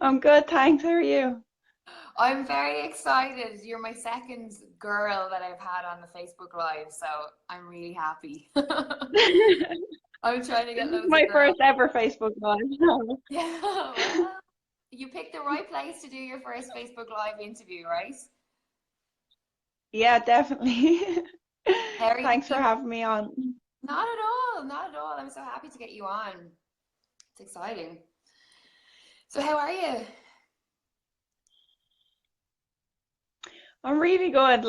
I'm good, thanks. How are you? I'm very excited. You're my second girl that I've had on the Facebook Live, so I'm really happy. I'm trying to This get is loads of my girls. first ever Facebook Live. Yeah, well, you picked the right place to do your first Facebook Live interview, right? Yeah, definitely. How are Thanks for you? having me on. Not at all, not at all. I'm so happy to get you on. It's exciting. So, how are you? I'm really good.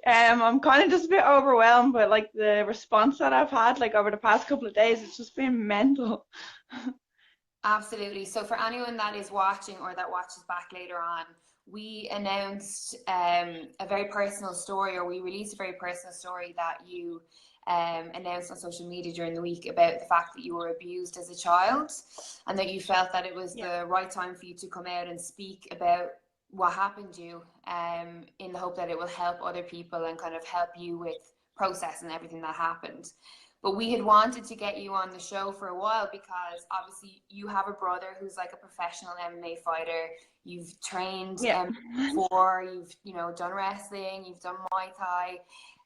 I'm kind of just a bit overwhelmed by like the response that I've had like over the past couple of days. It's just been mental. Absolutely. So, for anyone that is watching or that watches back later on, we announced a very personal story, or we released a very personal story that you announced on social media during the week about the fact that you were abused as a child and that you felt that it was Yeah. the right time for you to come out and speak about what happened to you in the hope that it will help other people and kind of help you with processing everything that happened. But we had wanted to get you on the show for a while because obviously you have a brother who's like a professional MMA fighter. You've trained Yeah. before, you've done wrestling, you've done Muay Thai,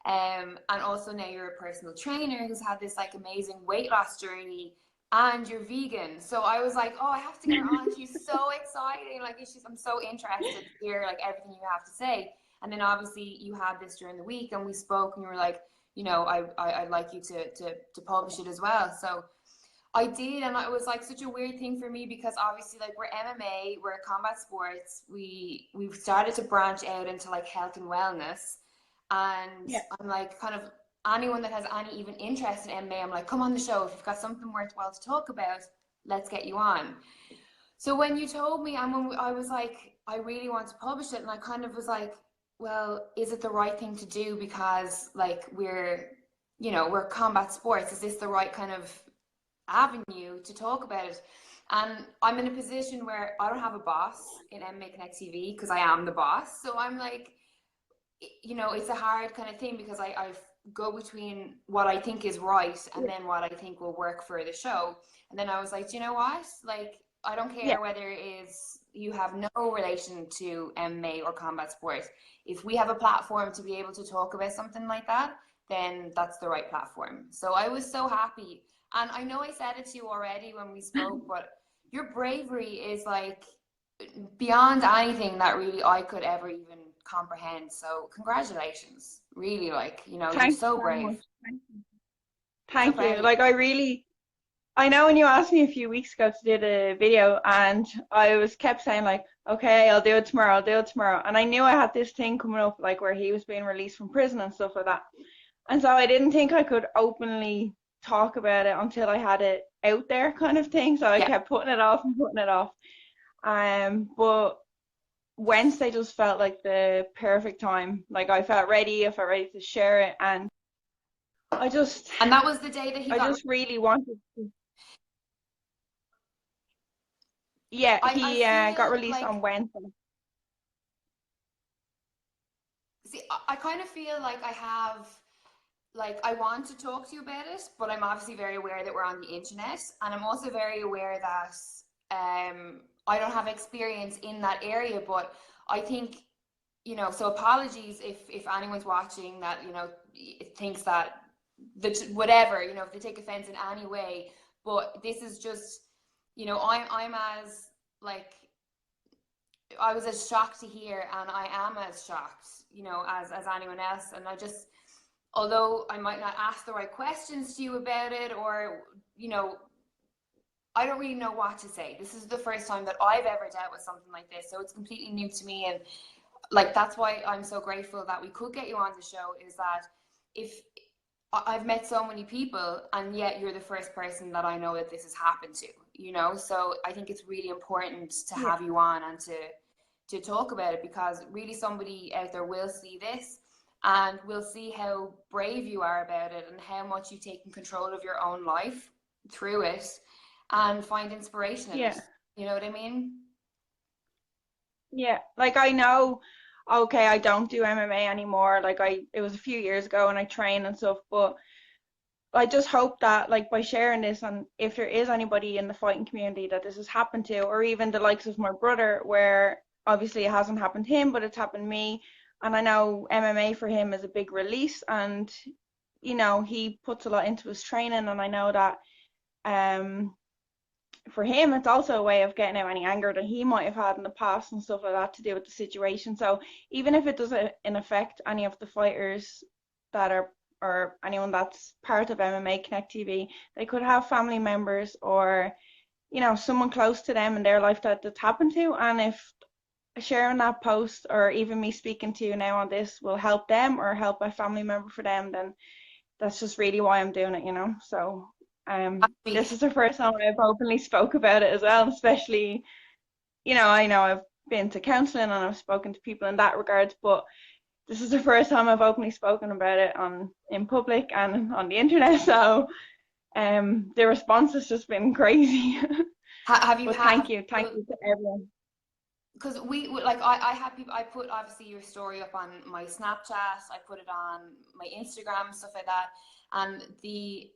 and also now you're a personal trainer who's had this like amazing weight loss journey, and you're vegan. So I was like, oh, I have to get her on. She's so exciting. Like, I'm so interested to hear like everything you have to say. And then obviously you had this during the week, and we spoke, and you were like, I'd like you to publish it as well. So I did, and it was like such a weird thing for me because obviously like we're MMA, we're combat sports. We've started to branch out into like health and wellness, and Yeah. I'm like kind of anyone that has any even interest in MMA, I'm like, come on the show. If you've got something worthwhile to talk about, let's get you on. So when you told me, and I was like, I really want to publish it, and I kind of was like, well, is it the right thing to do? Because like we're combat sports. Is this the right kind of avenue to talk about it? And I'm in a position where I don't have a boss in MMACTV because I am the boss. So I'm like, it's a hard kind of thing because I go between what I think is right and then what I think will work for the show. And then I was like, do you know what? Like, I don't Yeah. care whether it is you have no relation to MMA or combat sports. If we have a platform to be able to talk about something like that, then that's the right platform. So I was so happy. And I know I said it to you already when we spoke, but your bravery is like beyond anything that really I could ever even comprehend. So congratulations. Really, like, you're Thanks so very brave. much. So Thank proud you. of Like I know when you asked me a few weeks ago to do the video, and I was kept saying like, okay, I'll do it tomorrow, I'll do it tomorrow. And I knew I had this thing coming up like where he was being released from prison and stuff like that. And so I didn't think I could openly talk about it until I had it out there kind of thing. So I you. Yeah. kept putting it off and putting it off. But Wednesday just felt like the perfect time. Like I felt ready to share it, and I just And that was the day that he I got. just really wanted to. Yeah, I he got feel released like, on Wednesday. see, I kind of feel like I want to talk to you about it, but I'm obviously very aware that we're on the internet, and I'm also very aware that I don't have experience in that area. But I think, so apologies if anyone's watching that thinks that whatever, if they take offense in any way. But this is just, I'm as like, I was as shocked to hear, and I am as shocked, as anyone else. And I just, although I might not ask the right questions to you about it, or I don't really know what to say. This is the first time that I've ever dealt with something like this, so it's completely new to me. And like, that's why I'm so grateful that we could get you on the show, is that if I've met so many people, and yet you're the first person that I know that this has happened to, so I think it's really important to Yeah, have you on and to talk about it, because really somebody out there will see this and will see how brave you are about it and how much you've taken control of your own life through it, and find inspiration in it. yeah, You know what I mean? yeah. Like I know, okay, I don't do MMA anymore. Like it was a few years ago and I trained and stuff, but I just hope that, like, by sharing this, and if there is anybody in the fighting community that this has happened to, or even the likes of my brother, where obviously it hasn't happened to him, but it's happened to me, and I know MMA for him is a big release, and he puts a lot into his training, and I know that um for him it's also a way of getting out any anger that he might have had in the past and stuff like that to do with the situation. So even if it doesn't affect any of the fighters that are, or anyone that's part of MMA Connect TV, they could have family members or someone close to them in their life that that's happened to, and if sharing that post or even me speaking to you now on this will help them or help a family member for them, then that's just really why I'm doing it. So this is the first time I've openly spoke about it as well, especially, I know I've been to counselling and I've spoken to people in that regard, but this is the first time I've openly spoken about it in public and on the internet. So the response has just been crazy. Have you But had, thank you to everyone. because I had people, I put obviously your story up on my Snapchat, I put it on my Instagram, stuff like that, and the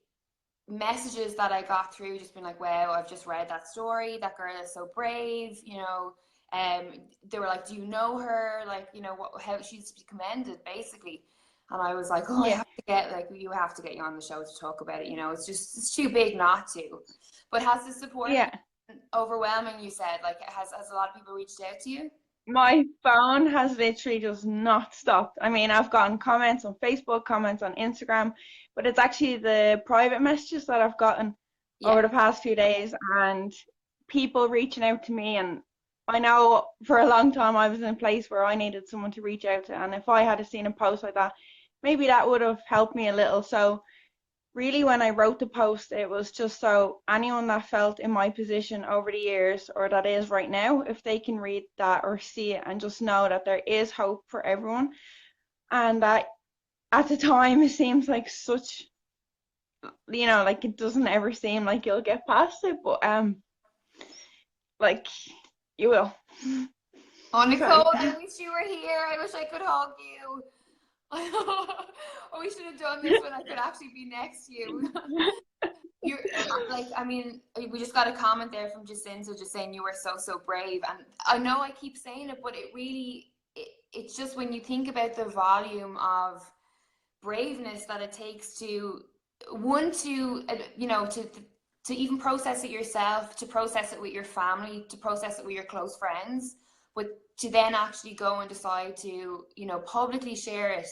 messages that I got through just been like, wow, I've just read that story, that girl is so brave, they were like, do you know her, like, how she's to be commended basically. And I was like, oh, Yeah. you have to get you on the show to talk about it, it's too big not to. But has the support Yeah. been overwhelming? You said, like, has a lot of people reached out to you? My phone has literally just not stopped. I mean, I've gotten comments on Facebook, comments on Instagram, but it's actually the private messages that I've gotten Yeah. over the past few days, and people reaching out to me. And I know for a long time I was in a place where I needed someone to reach out to, and if I had seen a post like that, maybe that would have helped me a little. So really, when I wrote the post, it was just so anyone that felt in my position over the years, or that is right now, if they can read that or see it and just know that there is hope for everyone, and that at the time it seems like such, like it doesn't ever seem like you'll get past it, but like you will. Oh, Sorry. Nicole, I wish you were here. I wish I could hug you. Oh, we should have done this when I could actually be next to you. You're like, I mean, we just got a comment there from Jacinta just saying you were so brave. And I know I keep saying it, but it really, it's just when you think about the volume of braveness that it takes to, one, to even process it yourself, to process it with your family, to process it with your close friends, but to then actually go and decide to, publicly share it.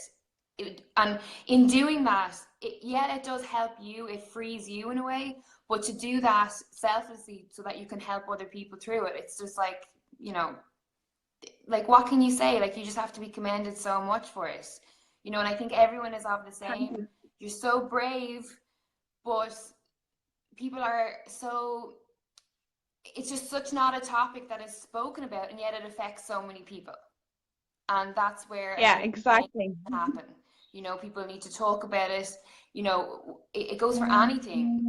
And in doing that, it does help you, it frees you in a way, but to do that selflessly so that you can help other people through it, it's just like, like, what can you say? Like, you just have to be commended so much for it. And I think everyone is of the Thank same. you. You're so brave, but people are so, it's just such not a topic that is spoken about, and yet it affects so many people. And that's where a Yeah, big change exactly. can happen. People need to talk about it. It goes for anything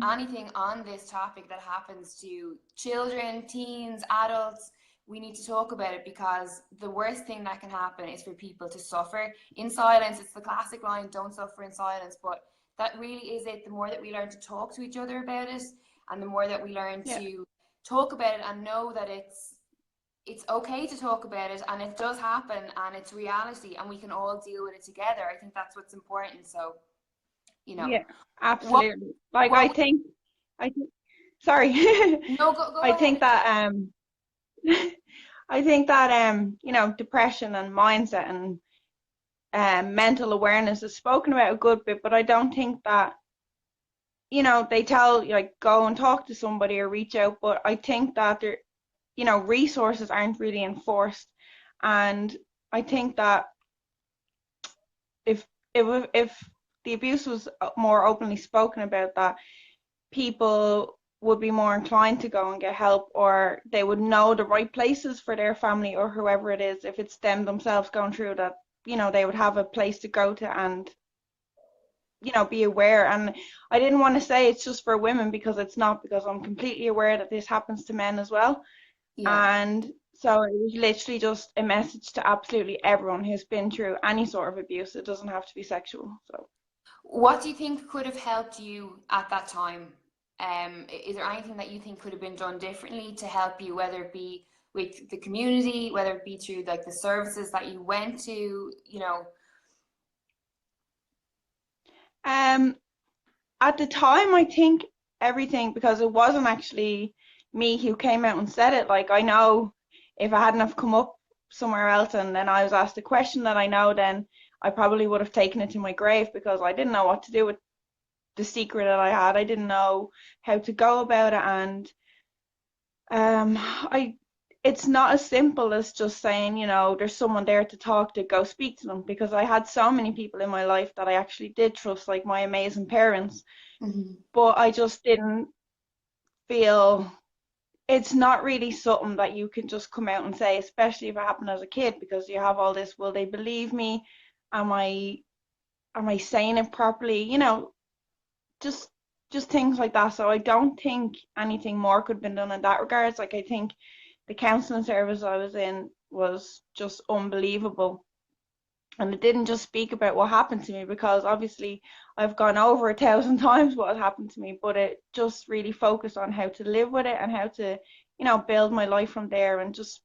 on this topic that happens to children, teens, adults. We need to talk about it, because the worst thing that can happen is for people to suffer in silence. It's the classic line, don't suffer in silence, but that really is it. The more that we learn to talk to each other about it, and the more that we learn Yeah. to talk about it and know that it's okay to talk about it, and it does happen, and it's reality, and we can all deal with it together. I think that's what's important. So, Yeah, what absolutely. Like what I think sorry. no, go I ahead. think that I think that depression and mindset and mental awareness is spoken about a good bit, but I don't think that they tell you, like, go and talk to somebody or reach out, but I think that there resources aren't really enforced, and I think that if if the abuse was more openly spoken about, that people would be more inclined to go and get help, or they would know the right places for their family or whoever it is, if it's them themselves going through that, they would have a place to go to and be aware. And I didn't want to say it's just for women, because it's not, because I'm completely aware that this happens to men as well. Yeah. And so it was literally just a message to absolutely everyone who's been through any sort of abuse. It doesn't have to be sexual. So What do you think could have helped you at that time? Is there anything that you think could have been done differently to help you, whether it be with the community, whether it be through like the services that you went to, you know? Um, at the time, I think everything, because it wasn't actually me who came out and said it. Like, I know if I hadn't have come up somewhere else and then I was asked a question that I know, then I probably would have taken it to my grave because I didn't know what to do with the secret that I had. I didn't know how to go about it, and I it's not as simple as just saying, there's someone there to talk to, go speak to them, because I had so many people in my life that I actually did trust, like my amazing parents, Mhm. but I just didn't feel it's not really something that you can just come out and say, especially if it happened as a kid, because you have all this, will they believe me? Am I saying it properly? Just just things like that. So I don't think anything more could have been done in that regards. Like, I think the counseling service I was in was just unbelievable. And it didn't just speak about what happened to me, because obviously I've gone over 1,000 times what had happened to me, but it just really focused on how to live with it and how to, build my life from there, and just,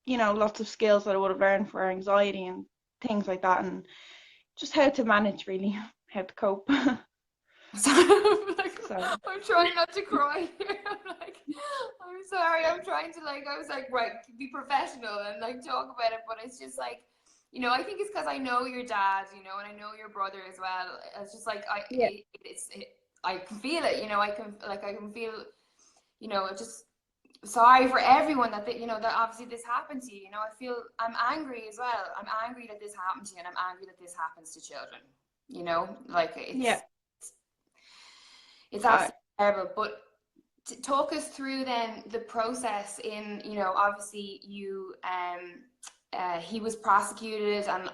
lots of skills that I would have learned for anxiety and things like that, and just how to manage, really, how to cope. So I'm like, So, I'm trying not to cry here. I'm like, I'm sorry. I'm trying to like, I was like, right, be professional and like talk about it, but it's just like, I think it's because I know your dad, and I know your brother as well. It's just like yeah. I can feel it, I can feel, just sorry for everyone that that obviously this happened to you. I feel I'm angry as well. I'm angry that this happened to you, and I'm angry that this happens to children. Like Yeah. it's Uh, absolutely terrible. But talk us through then the process in, obviously he was prosecuted and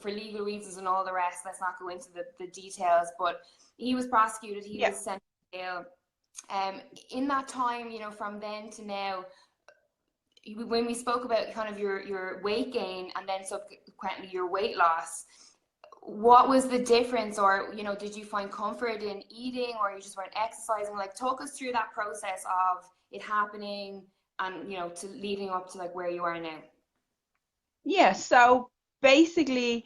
for legal reasons and all the rest. Let's not go into the details, but he was prosecuted, he yeah. was sent to jail. In that time, from then to now, when we spoke about kind of your weight gain and then subsequently your weight loss, what was the difference? Or did you find comfort in eating, or you just weren't exercising? Like, talk us through that process of it happening and to leading up to like where you are now. Yeah. So basically,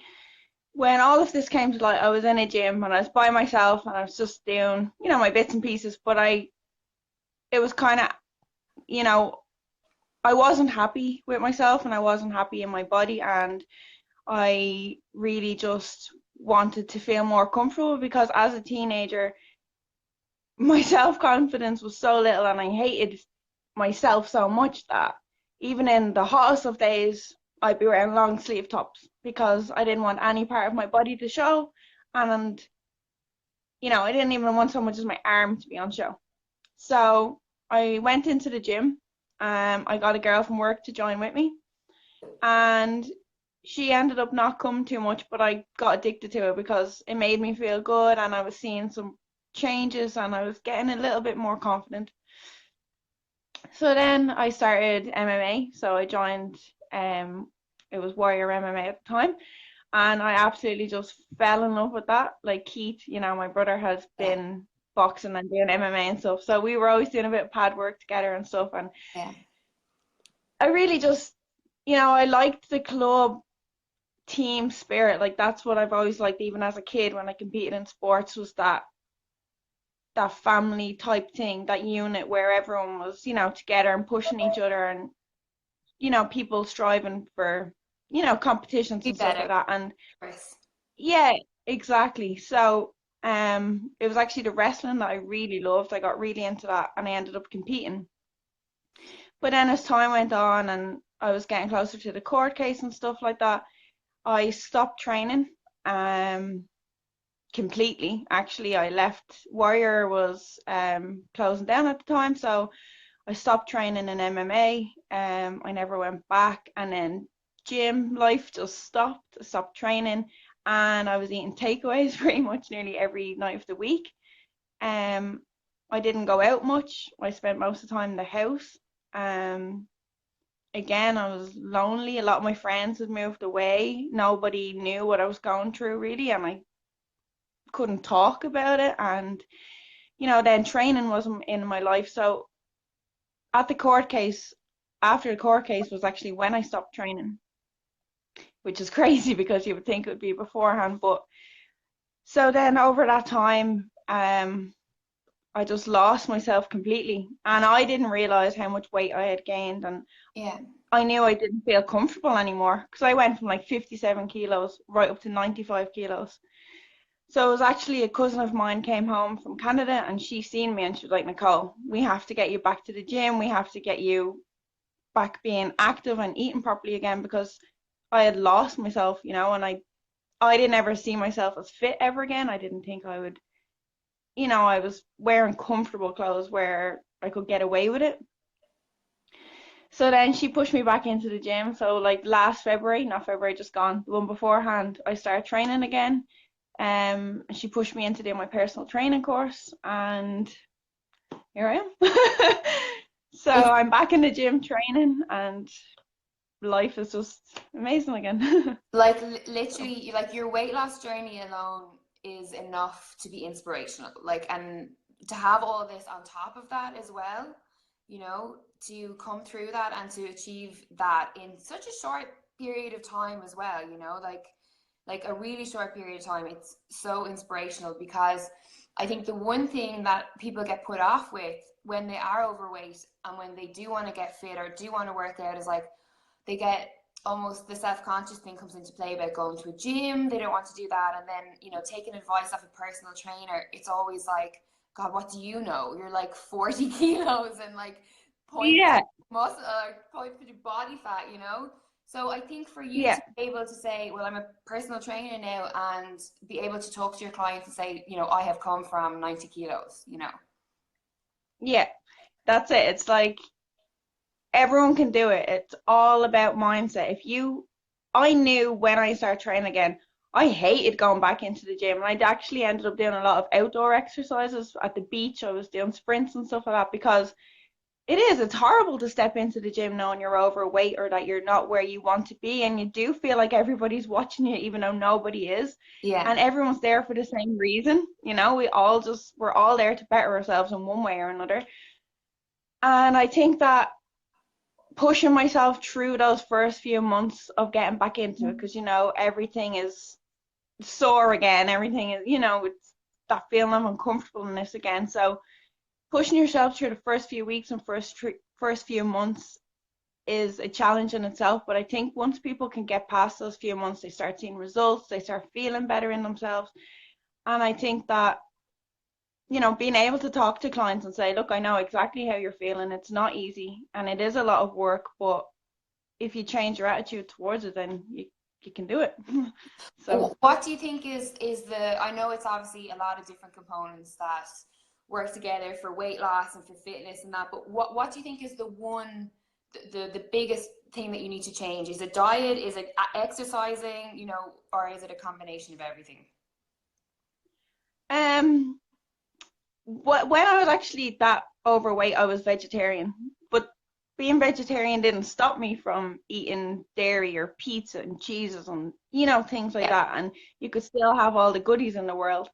when all of this came to light, I was in a gym and I was by myself and I was just doing, my bits and pieces, but it was kind of, you know, I wasn't happy with myself and I wasn't happy in my body, and I really just wanted to feel more comfortable, because as a teenager, my self-confidence was so little and I hated myself so much that even in the hottest of days, I'd be wearing long sleeve tops because I didn't want any part of my body to show. And, I didn't even want so much as my arm to be on show. So I went into the gym. I got a girl from work to join with me, and she ended up not coming too much, but I got addicted to it because it made me feel good and I was seeing some changes and I was getting a little bit more confident. So then I started MMA. So I joined, it was Warrior MMA at the time, and I absolutely just fell in love with that. Like Keith, my brother has Yeah, been boxing and doing MMA and stuff, so we were always doing a bit of pad work together and stuff. And yeah. I really just, I liked the club team spirit. Like, that's what I've always liked, even as a kid when I competed in sports, was that family type thing, that unit where everyone was, together and pushing each other, and people striving for, competitions Be and stuff better, like that. And Chris. yeah, exactly. So it was actually the wrestling that I really loved. I got really into that and I ended up competing. But then as time went on and I was getting closer to the court case and stuff like that, I stopped training completely. Actually, I left. Warrior was closing down at the time, so I stopped training in MMA. I never went back, and then gym life just stopped. I stopped training, and I was eating takeaways pretty much nearly every night of the week. Um, I didn't go out much. I spent most of the time in the house. Um, Again, I was lonely. A lot of my friends had moved away. Nobody knew what I was going through really, and I couldn't talk about it. And, then training wasn't in my life. So at the court case, after the court case was actually when I stopped training, which is crazy because you would think it would be beforehand. But so then over that time, I just lost myself completely. And I didn't realize how much weight I had gained. And Yeah. I knew I didn't feel comfortable anymore because I went from like 57 kilos right up to 95 kilos. So it was actually a cousin of mine came home from Canada and she seen me and she was like, Nicole, we have to get you back to the gym. We have to get you back being active and eating properly again because I had lost myself, and I didn't ever see myself as fit ever again. I didn't think I would, I was wearing comfortable clothes where I could get away with it. So then she pushed me back into the gym. So like last February, not February just gone, the one beforehand, I started training again. She pushed me into doing my personal training course, and here I am. So It's I'm back in the gym training, and life is just amazing again. like literally, like your weight loss journey alone is enough to be inspirational. Like, and to have all this on top of that as well, to come through that and to achieve that in such a short period of time as well, like a really short period of time. It's so inspirational because I think the one thing that people get put off with when they are overweight and when they do want to get fit or do want to work out is like they get almost the self-conscious thing comes into play about going to a gym. They don't want to do that. And then, taking advice off a personal trainer, it's always like, God, what do you know? You're like 40 kilos and like point Yeah, muscle, point body fat. So I think for you yeah, to be able to say, well, I'm a personal trainer now and be able to talk to your clients and say, I have come from 90 kilos. yeah. That's it. It's like everyone can do it. It's all about mindset. I knew when I started training again, I hated going back into the gym. And I actually ended up doing a lot of outdoor exercises at the beach. I was doing sprints and stuff like that because it's horrible to step into the gym knowing you're overweight or that you're not where you want to be. And you do feel like everybody's watching you, even though nobody is. Yeah. And everyone's there for the same reason. We're all there to better ourselves in one way or another. And I think that pushing myself through those first few months of getting back into it, because everything is sore again, everything is, it's that feeling of uncomfortableness again. So pushing yourself through the first few weeks and first few months is a challenge in itself. But I think once people can get past those few months, they start seeing results, they start feeling better in themselves. And I think that being able to talk to clients and say, look, I know exactly how you're feeling. It's not easy and it is a lot of work, but if you change your attitude towards it, then you can do it. So What do you think is I know it's obviously a lot of different components that work together for weight loss and for fitness and that, but what do you think is the biggest thing that you need to change? Is it diet? Is it exercising, or is it a combination of everything? um when I was actually that overweight, I was vegetarian. But being vegetarian didn't stop me from eating dairy or pizza and cheeses and things like Yeah. that. And you could still have all the goodies in the world.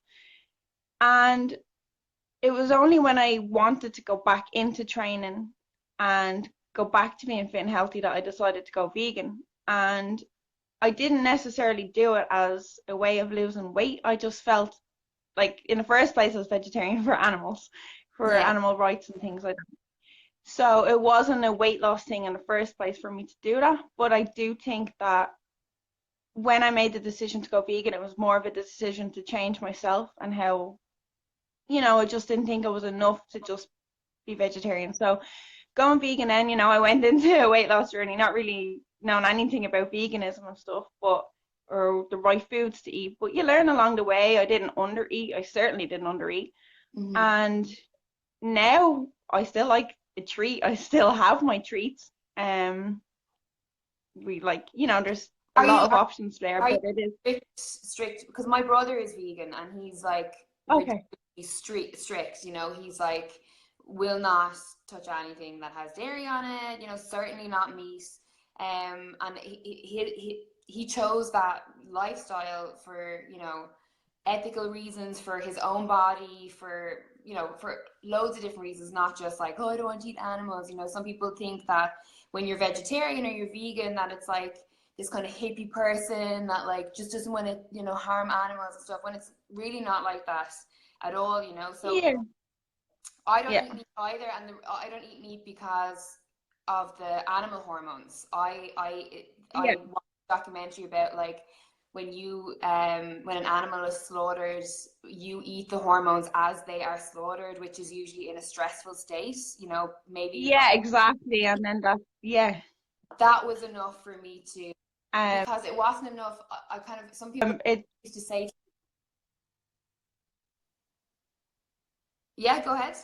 And it was only when I wanted to go back into training and go back to being fit and healthy that I decided to go vegan. And I didn't necessarily do it as a way of losing weight. I just felt like, in the first place, I was vegetarian for animals, for Yeah. animal rights and things like that. So it wasn't a weight loss thing in the first place for me to do that. But I do think that when I made the decision to go vegan, it was more of a decision to change myself and how, I just didn't think it was enough to just be vegetarian. So going vegan, then, I went into a weight loss journey, not really knowing anything about veganism and stuff, but or the right foods to eat. But you learn along the way. I didn't undereat. I certainly didn't undereat. Mm-hmm. And now I still like a treat. I still have my treats. We like, there's a Are you lot of options there, are you but it is strict? Because my brother is vegan and he's like okay. ridiculously strict. He's like will not touch anything that has dairy on it. Certainly not meat. And he chose that lifestyle for ethical reasons for his own body, for, you know, for loads of different reasons, not just like, oh, I don't want to eat animals. You know, some people think that when you're vegetarian or you're vegan, that it's like this kind of hippie person that like just doesn't want to, you know, harm animals and stuff, when it's really not like that at all, you know. So Yeah. I don't Yeah. eat meat either, and I don't eat meat because of the animal hormones. I Yeah. watched a documentary about like when an animal is slaughtered, you eat the hormones as they are slaughtered, which is usually in a stressful state. You know, maybe Yeah, exactly. And then that, yeah. that was enough for me to, Um, because it wasn't enough. I kind of, some people it, used to say, yeah, go ahead.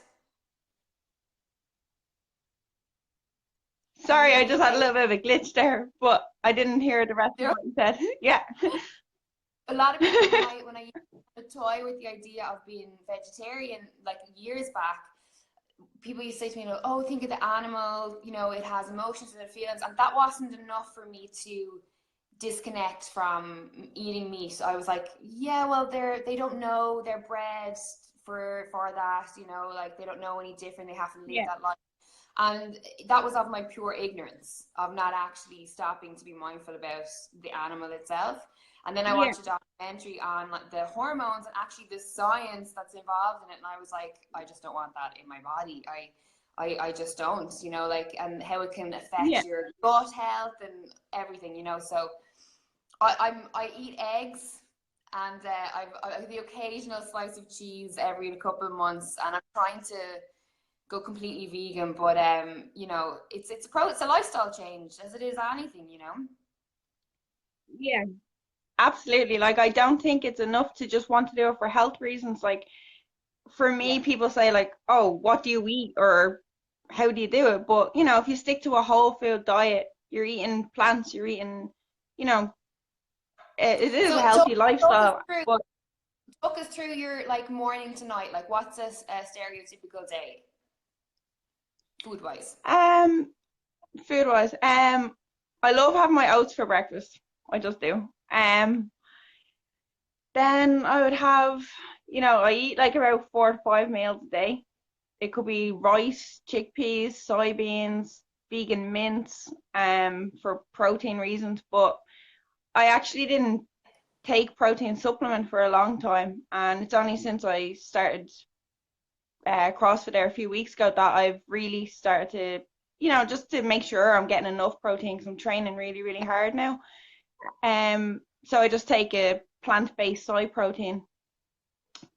Can you sorry, hear I me just had a okay? little bit of a glitch there, but I didn't hear the rest of There what you said. Yeah. a lot of people, when I used to toy with the idea of being vegetarian like years back, people used to say to me, you know, oh, think of the animal, you know, it has emotions and feelings, and that wasn't enough for me to disconnect from eating meat. I was like, yeah, well, they don't know, they're bred for that, you know, like they don't know any different, they have to live Yeah. that life. And that was of my pure ignorance of not actually stopping to be mindful about the animal itself. And then I Yeah. watched a documentary on like the hormones and actually the science that's involved in it. And I was like, I just don't want that in my body. I just don't, you know, like, and how it can Yeah. affect your gut health and everything, you know. So I eat eggs, and I have the occasional slice of cheese every couple of months, and I'm trying to go completely vegan, but you know, it's a lifestyle change as it is anything, you know. Yeah. Absolutely. Like, I don't think it's enough to just want to do it for health reasons. Like, for Yeah. me, people say, like, oh, what do you eat or how do you do it? But, you know, if you stick to a whole food diet, you're eating plants, you're eating, you know, it is a So healthy lifestyle. But talk us through your like morning to night. Like, what's a stereotypical day, food wise? um, food wise, I love having my oats for breakfast. I just do. Then I would have, you know, I eat like about 4 to 5 meals a day. It could be rice, chickpeas, soybeans, vegan mince, for protein reasons. But I actually didn't take protein supplement for a long time, and it's only since I started CrossFit there a few weeks ago that I've really started to, you know, just to make sure I'm getting enough protein because I'm training really, really hard now. So I just take a plant-based soy protein.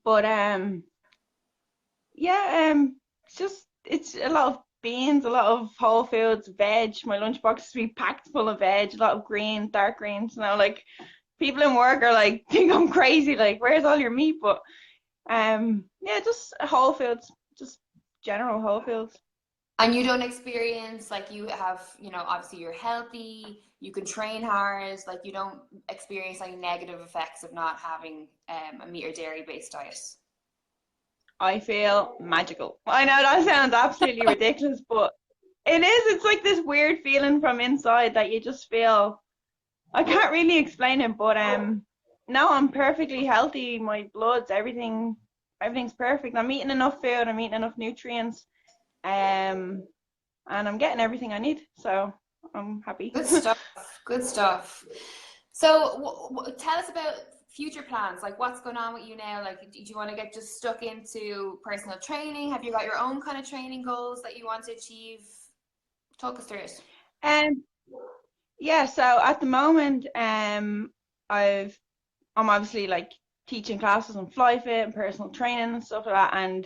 But yeah, it's a lot of beans, a lot of whole foods, veg. My lunchbox is to be packed full of veg, a lot of green, dark greens. Now, like people in work are like think I'm crazy, like where's all your meat? But yeah, just whole foods, just general whole foods. And you don't experience like you have, you know, obviously you're healthy, you can train hard, like you don't experience any negative effects of not having a meat or dairy based diet. I feel magical. I know that sounds absolutely ridiculous, but it is. It's like this weird feeling from inside that you just feel. I can't really explain it, but no, I'm perfectly healthy. My blood's everything's perfect. I'm eating enough food. I'm eating enough nutrients. Um, and I'm getting everything I need. So I'm happy. Good stuff. Good stuff. So, tell us about future plans. Like, what's going on with you now? Like, do you want to get just stuck into personal training? Have you got your own kind of training goals that you want to achieve? Talk us through it. Um, yeah. So at the moment, I've I'm obviously like teaching classes on FlyEFit and personal training and stuff like that. And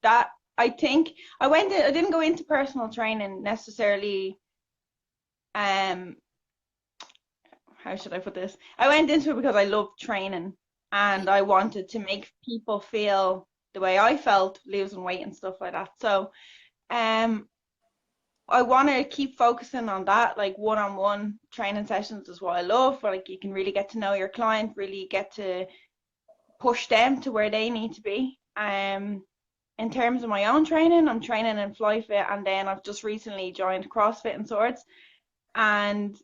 that I think I didn't go into personal training necessarily. Um, how should I put this? I went into it because I loved training and I wanted to make people feel the way I felt losing weight and stuff like that. So, um, I want to keep focusing on that, like one-on-one training sessions is what I love. Where, like you can really get to know your client, really get to push them to where they need to be. In terms of my own training, I'm training in FlyFit, and then I've just recently joined CrossFit and Swords, and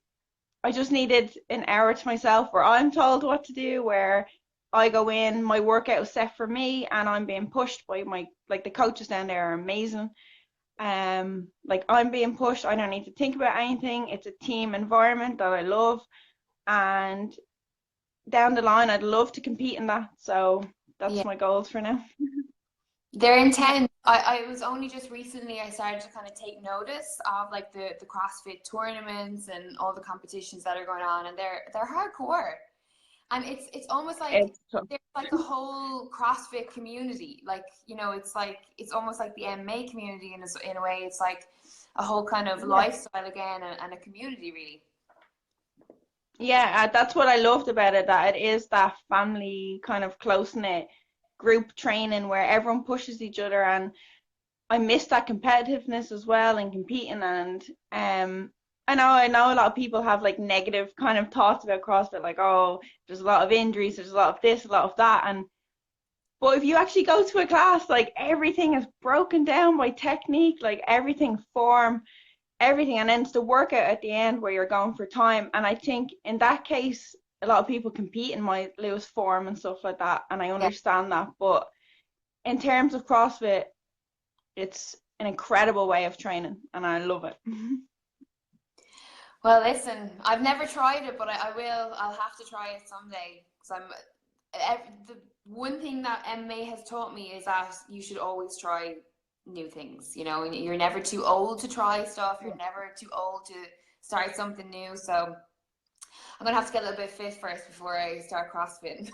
I just needed an hour to myself where I'm told what to do, where I go in, my workout is set for me, and I'm being pushed by my, like, the coaches down there are amazing. Like, I'm being pushed. I don't need to think about anything. It's a team environment that I love, and down the line, I'd love to compete in that. So Yeah. that's my goals for now. They're intense. I was only just recently I started to kind of take notice of like the CrossFit tournaments and all the competitions that are going on, and they're hardcore. And it's almost like It's tough. there's like a whole CrossFit community. Like, you know, it's like it's almost like the MMA community in a way. It's like a whole kind of Yeah. lifestyle again, and a community really. Yeah, that's what I loved about it, that it is that family kind of close-knit group training where everyone pushes each other, and I miss that competitiveness as well and competing. And I know a lot of people have like negative kind of thoughts about CrossFit, like, oh, there's a lot of injuries, there's a lot of this, a lot of that. And but if you actually go to a class, like, everything is broken down by technique, like everything, form, everything, and then it's the workout at the end where you're going for time. And I think in that case, a lot of people compete and might lose form and stuff like that, and I Yeah. understand that. But in terms of CrossFit, it's an incredible way of training, and I love it. Well, listen, I've never tried it, but I will. I'll have to try it someday because the one thing that MMA has taught me is that you should always try new things. You know, and you're never too old to try stuff. You're never too old to start something new. So I'm gonna have to get a little bit fit first before I start CrossFit.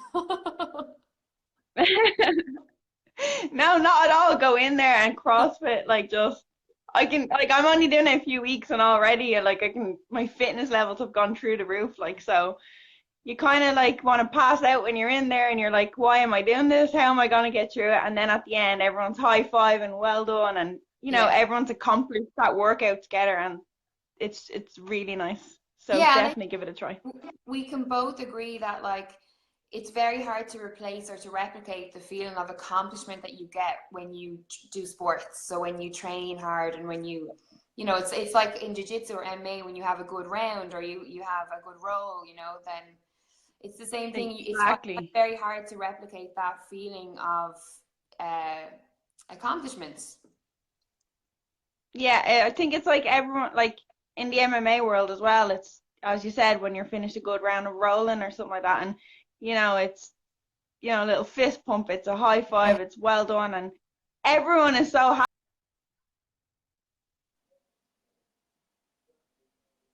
No, not at all. Go in there and CrossFit, like, just, I can, like, I'm only doing it a few weeks and already, like, I can, my fitness levels have gone through the roof, like. So you kind of like want to pass out when you're in there, and you're like, why am I doing this? How am I going to get through it? And then at the end, everyone's high five and well done, and Yeah. everyone's accomplished that workout together, and it's really nice. So Yeah, and definitely give it a try. we can both agree that like it's very hard to replace or to replicate the feeling of accomplishment that you get when you do sports. So when you train hard and when you know, it's like in jiu-jitsu or MMA when you have a good round or you have a good roll, you know, then it's the same thing. It's Exactly. very hard to replicate that feeling of uh, accomplishments. Yeah, I think it's like everyone, like, in the MMA world as well, it's, as you said, when you're finished a good round of rolling or something like that, and it's, a little fist pump, it's a high Yeah. five, it's well done, and everyone is so happy.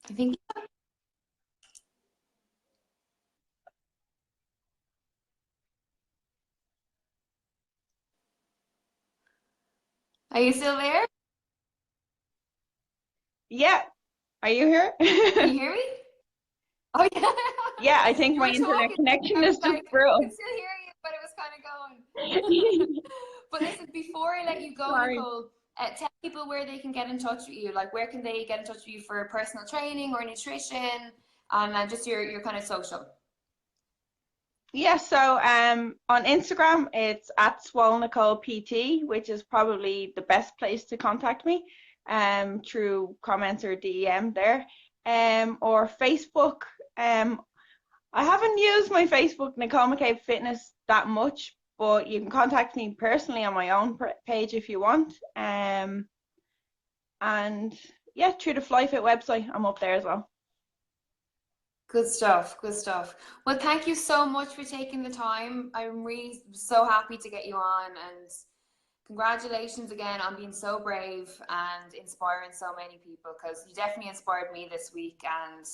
I think. Are you still there? Yeah, are you here? Can you hear me? Oh yeah. Yeah, I think You my were internet talking. connection I was is just like, I brutal. could still hear you, but it was kind of going. But listen, before I let you go, Sorry. Nicole, tell people where they can get in touch with you. Like, where can they get in touch with you for personal training or nutrition, and just your kind of social. Yeah, so on Instagram it's at Swole Nicole PT, which is probably the best place to contact me through comments or DM there. Or Facebook. I haven't used my Facebook, Nicole McCabe Fitness, that much, but you can contact me personally on my own page if you want. And yeah, through the FlyEFit website, I'm up there as well. Good stuff. Good stuff. Well, thank you so much for taking the time. I'm really so happy to get you on, and congratulations again on being so brave and inspiring so many people, because you definitely inspired me this week and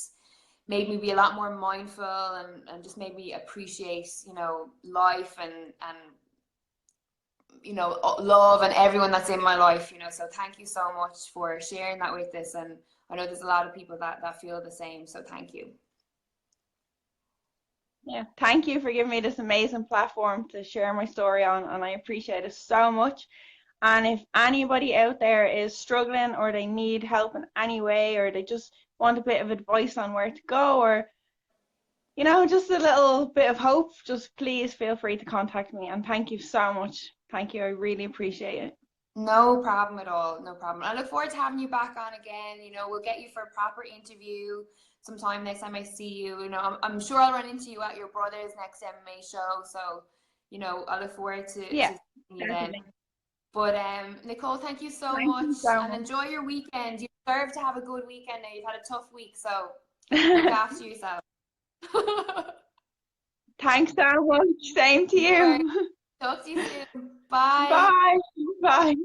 made me be a lot more mindful and just made me appreciate, you know, life and you know, love and everyone that's in my life, you know. So thank you so much for sharing that with us. And I know there's a lot of people that feel the same. So thank you. Yeah, thank you for giving me this amazing platform to share my story on, and I appreciate it so much. And if anybody out there is struggling, or they need help in any way, or they just want a bit of advice on where to go, or just a little bit of hope, just please feel free to contact me. And thank you so much. Thank you. I really appreciate it. No problem at all. No problem. I look forward to having you back on again. You know, we'll get you for a proper interview sometime next time I see you. You know, I'm sure I'll run into you at your brother's next MMA show. So, you know, I look forward to Yeah, seeing you then. definitely. But Nicole, thank you so Thank much you so and much. enjoy your weekend. You deserve to have a good weekend now. You've had a tough week, so look after yourself. Thanks so much. Same to No worries. you. Talk to you soon. Bye. Bye. Bye.